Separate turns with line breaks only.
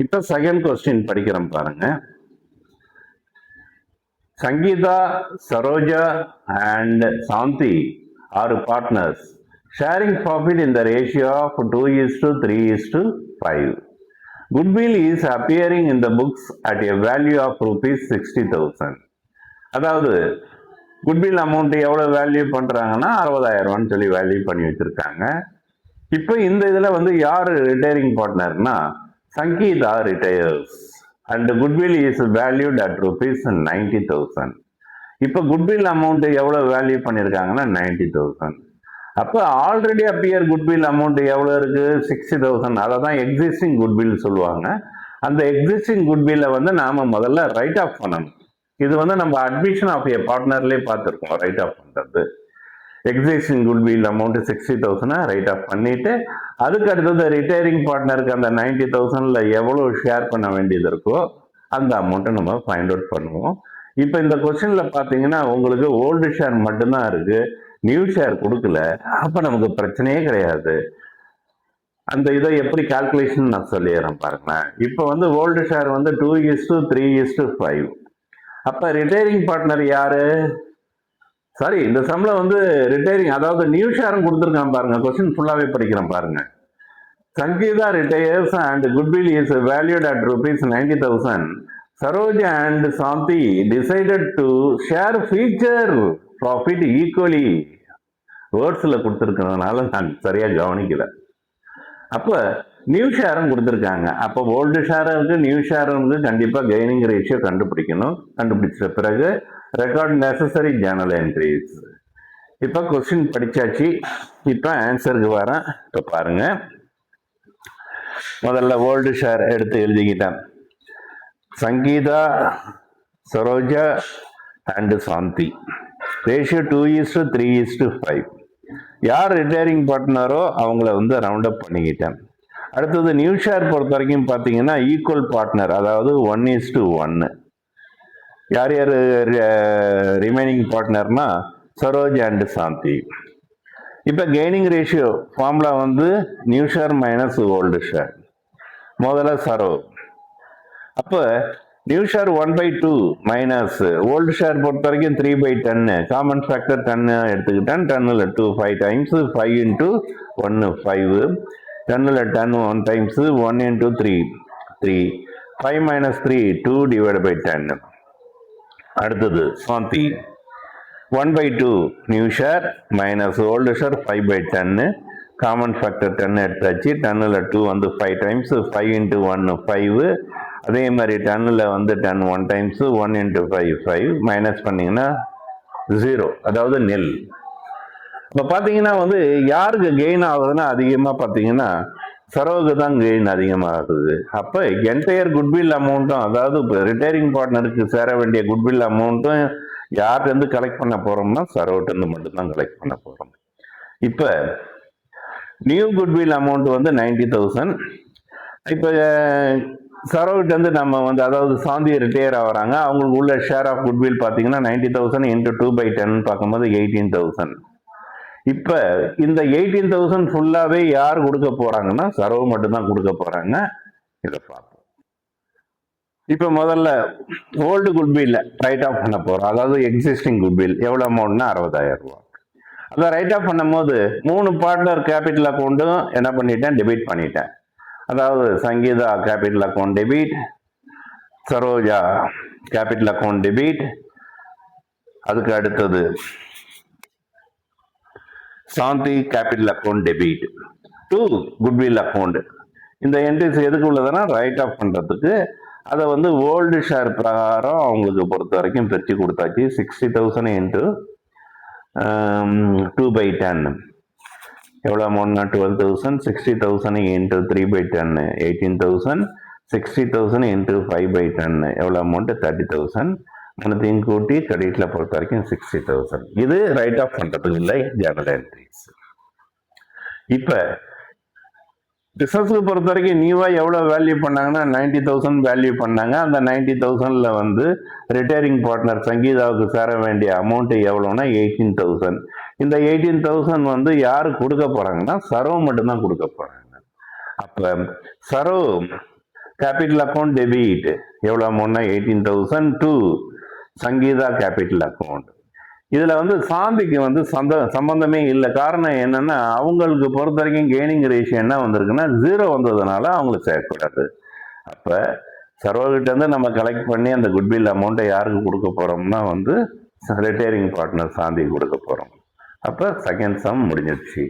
இப்போ second question படிக்கிறோம் பாருங்க. Sangeeta, Saroja and Santi are partners, sharing profit in the ratio of 2:3:5. Goodwill is appearing in the books at a value of rupees 60,000. அதாவது goodwill amount எவ்வளோ value பண்ணுறாங்கன்னா 60,000 சொல்லி value பண்ணி வச்சுருக்காங்க. இப்போ இந்த இதில் வந்து யார் ரிட்டையரிங் பார்ட்னர்னா Sangeetha retires and goodwill is valued at rupees 90,000. இப்போ குட்வில் அமௌண்ட் எவ்வளோ வேல்யூ பண்ணியிருக்காங்கன்னா 90,000. அப்போ ஆல்ரெடி அப்பியர் குட்வில் அமௌண்ட் எவ்வளோ இருக்கு 60,000. அதை தான் எக்ஸிஸ்டிங் குட்வில் சொல்லுவாங்க. அந்த எக்ஸிஸ்டிங் குட்வில்லை வந்து நாம முதல்ல ரைட் ஆஃப் பண்ணணும். இது வந்து நம்ம அட்மிஷன் ஆஃப் ஏ பார்ட்னர்லேயே பார்த்துருக்கோம் ரைட் ஆஃப் பண்ணுறது. Existing goodwill amount 60,000 write off பண்ணிட்டு அதுக்கு அடுத்தது ரிட்டையரிங் பார்ட்னருக்கு அந்த 90,000ல எவ்வளோ ஷேர் பண்ண வேண்டியது இருக்கோ அந்த அமௌண்ட்டை நம்ம ஃபைண்ட் அவுட் பண்ணுவோம். இப்போ இந்த கொஸ்டின்ல பார்த்தீங்கன்னா உங்களுக்கு ஓல்டு ஷேர் மட்டும்தான் இருக்கு, நியூ ஷேர் கொடுக்கல. அப்போ நமக்கு பிரச்சனையே கிடையாது. அந்த இதை எப்படி கால்குலேஷன் நான் சொல்லிடுறேன் பாருங்களேன். இப்போ வந்து ஓல்டு ஷேர் வந்து 2:3:5. அப்போ ரிட்டையரிங் பார்ட்னர் யாரு? சாரி, இந்த சம்ல வந்து ரிட்டையரிங் அதாவது நியூ ஷேரும் கொடுத்துருக்கான் பாருங்க. கொஸ்டின் ஃபுல்லாவே படிக்கிறேன் பாருங்க. Sangeeta retires and goodwill is valued at rupees 90,000. Saroja and Santi decided to share future profit equally. வேர்ட்ஸ்ல கொடுத்துருக்கிறதுனால நான் சரியா கவனிக்கல. அப்ப நியூ ஷேரும் கொடுத்துருக்காங்க. அப்போ ஓல்டு ஷேரும் இருக்கு, நியூ ஷேரும் இருக்கு. கண்டிப்பா கெய்னிங் ரேஷியோ கண்டுபிடிக்கணும். கண்டுபிடிச்ச பிறகு ரெக்கார்ட் நெசசரி ஜேர்னல் என்ட்ரிஸ். இப்போ கொஸ்டின் படிச்சாச்சு. இப்போ ஆன்சருக்கு வரேன். இப்போ பாருங்க, முதல்ல ஓல்டு ஷேர் எடுத்து எழுதிக்கிட்டேன். Sangeetha, Saroja and Shanthi ratio 2:3:5. யார் ரிட்டையரிங் பார்ட்னரோ அவங்கள வந்து ரவுண்ட் அப் பண்ணிக்கிட்டேன். அடுத்தது நியூ ஷேர் பொறுத்த வரைக்கும் பார்த்தீங்கன்னா ஈக்குவல் பார்ட்னர், அதாவது 1:1. யார் யார் ரிமைனிங் பார்ட்னர்னா சரோஜ் அண்ட் சாந்தி. இப்போ கெய்னிங் ரேஷியோ ஃபார்முலா வந்து new share minus old share. முதல்ல சரோ. அப்போ new share 1/2 minus old share பொறுத்த வரைக்கும் 3/10. காமன் ஃபேக்டர் 10 எடுத்துக்கிட்டேன். 10ல் 2 5 டைம்ஸ் 5 × 1 5. 10ல் 10 1 டைம்ஸ் 1 × 3 3. 5 - 3 2/10. அடுத்தது சாந்தி 1/2 new share minus old share 5/10. Common factor 10 எடுத்தாச்சு. 10ல் 2 வந்து 5 டைம்ஸ் 5 × 1 5. அதே மாதிரி 10ல் வந்து 10 1 டைம்ஸ் 1 × 5 5. மைனஸ் பண்ணிங்கன்னா 0, அதாவது நெல். இப்போ பார்த்தீங்கன்னா வந்து யாருக்கு கெயின் ஆகுதுன்னா அதிகமாக பார்த்தீங்கன்னா சரோவுக்கு தான் கெயின் அதிகமாகுது. அப்போ என்டையர் குட்வில் அமௌண்ட்டும், அதாவது ரிட்டையரிங் பார்ட்னருக்கு சேர வேண்டிய குட்வில் அமௌண்ட்டும் யார்கிட்ட கலெக்ட் பண்ண போறோம்னா சரோவிட்டு மட்டும்தான் கலெக்ட் பண்ண போறோம். இப்போ நியூ குட்வில் அமௌண்ட் வந்து 90,000. இப்போ சரோவிட்டு நம்ம வந்து அதாவது சாந்தி ரிட்டையர் ஆகிறாங்க. அவங்களுக்கு உள்ள ஷேர் ஆஃப் குட்வில் பார்த்தீங்கன்னா 90,000 × 2/10 பார்க்கும்போது 18,000. இப்போ இந்த 18,000 ஃபுல்லாவே யார் கொடுக்க போறாங்கன்னா சரவு மட்டும்தான் கொடுக்க போறாங்க. இதை பார்ப்போம். இப்போ முதல்ல ஓல்டு குட்வில் ரைட் ஆஃப் பண்ண போறோம். அதாவது எக்ஸிஸ்டிங் குட்வில் எவ்வளவு அமௌண்ட்னா 60,000 ரூபாய். அதை ரைட் ஆஃப் பண்ணும் போது 3 பார்ட்னர் கேபிட்டல் அக்கௌண்ட்டும் என்ன பண்ணிட்டேன், டெபிட் பண்ணிட்டேன். அதாவது Sangeetha capital account debit, Saroja capital account debit, அதுக்கு அடுத்தது Shanthi capital account debit to goodwill account. இந்த என்ட்ரிஸ் எதுக்கு உள்ளதுன்னா ரைட் ஆஃப் பண்றதுக்கு. அதை வந்து ஓல்டு ஷேர் பிரகாரம் அவங்களுக்கு பொறுத்த வரைக்கும் பிரித்து கொடுத்தாச்சு. 60,000 × 2/10 எவ்வளோ அமௌண்ட்னா 12,000. 60,000 × 3/10 18,000. 60,000 × 5/10 எவ்வளோ அமௌண்ட் 30,000. மனத்தையும் கூட்டி கிரெடிட்ல பொறுத்த வரைக்கும் 60,000. இது ரைட் ஆஃப் பண்றதுக்கு இல்லை ஜேர்னல் என்ட்ரிஸ். இப்போ பிசினஸ்க்கு பொறுத்த வரைக்கும் நியூவா எவ்வளவு வேல்யூ பண்ணாங்கன்னா 90,000 வேல்யூ பண்ணாங்க. அந்த 90,000ல வந்து ரிட்டையரிங் பார்ட்னர் சங்கீதாவுக்கு சேர வேண்டிய அமௌண்ட் எவ்வளோன்னா 18,000. இந்த 18,000 வந்து யாரு கொடுக்க போறாங்கன்னா சரோ மட்டும்தான் கொடுக்க போறாங்க. அப்ப சரோ கேபிட்டல் அக்கௌண்ட் டெபிட் எவ்வளோ அமௌண்ட்னா 18,000 டு சங்கீதா கேபிட்டல் அக்கௌண்ட். இதில் வந்து சாந்திக்கு வந்து சம்பந்தமே இல்லை. காரணம் என்னன்னா அவங்களுக்கு பொறுத்த வரைக்கும் கெய்னிங் ரேஷியோ என்ன வந்திருக்குன்னா 0 வந்ததுனால அவங்களுக்கு சேர்க்கக்கூடாது. அப்போ சர்வகிட்ட இருந்து நம்ம கலெக்ட் பண்ணி அந்த குட்வில் அமௌண்ட்டை யாருக்கு கொடுக்க போகிறோம்னா வந்து ரிட்டையரிங் பார்ட்னர் சாந்திக்கு கொடுக்க போகிறோம். அப்போ செகண்ட் சம் முடிஞ்சிடுச்சு.